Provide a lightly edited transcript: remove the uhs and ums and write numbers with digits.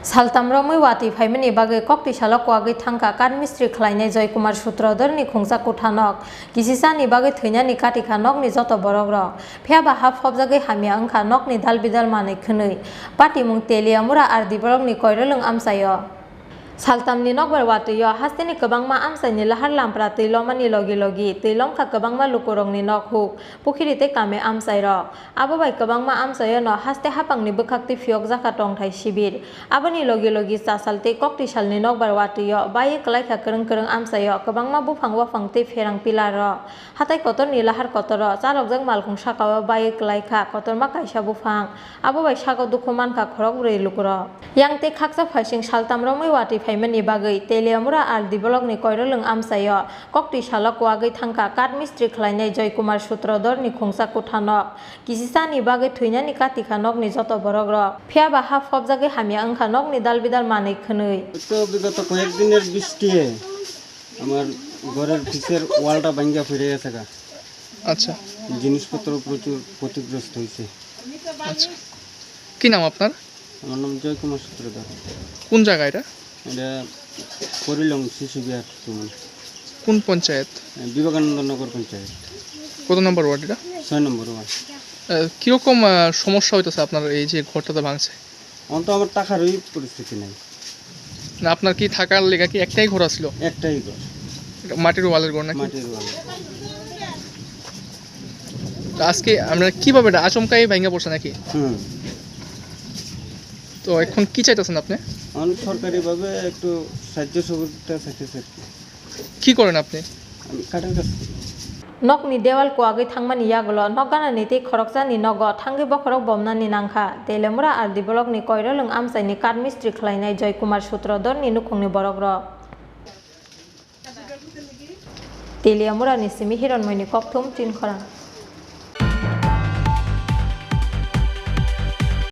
सालतामराव वाती फाइमनि बागै कक्ति सालक वागै थांका काट मिस्ट्रि खलायनाय जयकुमार सूत्रधरनि खुंसा कुठानक किसिसानि बागै थैनानि काटिखा नकनि जत बरक रक फेयाबा हाफ फबजागै हामिया अंखा नकनि दाल बिदाल मानै खनै पार्टी मुं तेलियामुरा आर दिबरकनि कयरलों आमसायो सालतामनि नकबर वातुयो हास्तेनि गोबांमा आमसायनि लाहार लामफ्रा तैलमानि लगी लगी तैलमखा गोबांमा लुकुरंनि नक हुक पुखिरिते कामे आमसाय रक आबोबाय गोबांमा आमसायो न हास्ते हापांनि बोखाक्ति फियक जाखा टंथाय शिबिर आबोनि लगी लगी सासालते कक्ति सालनि नकबर वातुयो बाये कलायखा करं करं आमसायो गोबांमा बुफां वाफांते फेरां पिलार रक हाथाय कतरनि लाहार कतर चारकजों मालखुं साकावा बाये कलायखा कतरमा कायसा बुफां आबोबाय सागाव दुखु मानखा खरक बुरै लुकुर यांते खाकसा फाइसिं सालतामराव वाति फाइमनि बागै तेलियामुरा आर दिबलकनि कयरलों आमसायो कक्ति सालक वागै थांका काट मिस्ट्रि खलायनाय जयकुमार सूत्रधरनि खुंसा कुठानक किसिसानि बागै थैनानि काटिखा नकनि जत बरक रक फेयाबा हाफ फबजागै हामिया अंखा नकनि दाल बिदाल मानै खनै তো বিগত কয়েকদিনের বৃষ্টিতে আমার ঘরের পিছের ওয়ালটা ভাঙা ফিরে গেছে গা। আচ্ছা জিনিসপত্র প্রচুর ক্ষতিগ্রস্ত হয়েছে। আচ্ছা কি নাম আপনার? আমার নাম জয়কুমার সূত্রধর। কোন জায়গা এটা? এটা করিলং শিশু বিহার তুমি কোন পঞ্চায়েত? বিবেকানন্দ নগর পঞ্চায়েত কত নম্বর ওয়ার্ড এটা? 6 নম্বর ওয়ার্ড। কিরকম সমস্যা হইতেছে আপনার এই যে ঘরটাতে ভাঙছে? আমার তো আমার টাকারই পরিস্থিতি নাই। না আপনার কি থাকার লেগা কি একটাই ঘর ছিল? একটাই ঘর, এটা মাটির ওয়ালের ঘর নাকি? মাটির ওয়াল। তো আজকে আমরা কিভাবে এটা আচমকাই ভাঙা পড়ছে নাকি? তো এখন কি চাইতেছেন আপনি? আমি সরকারিভাবে একটু সাহায্য সহযোগিতা চাইতেছি। কি করেন আপনি? আমি কাঠের কাজ করি। नकनि देवाल को आगै थांमानि यागल नक गानानि ते खरकजानि नग थांगै बखरक बमनानि नांखा तेलेमुरा आर दिबलकनि कयरलों आमसायनि काट मिस्ट्रि खलायनाय जयकुमार सूत्रधरनि नुखुंनि बरक रक तेलियामुरानि सिमि हिरनमयनि ककथुम 3 खरां।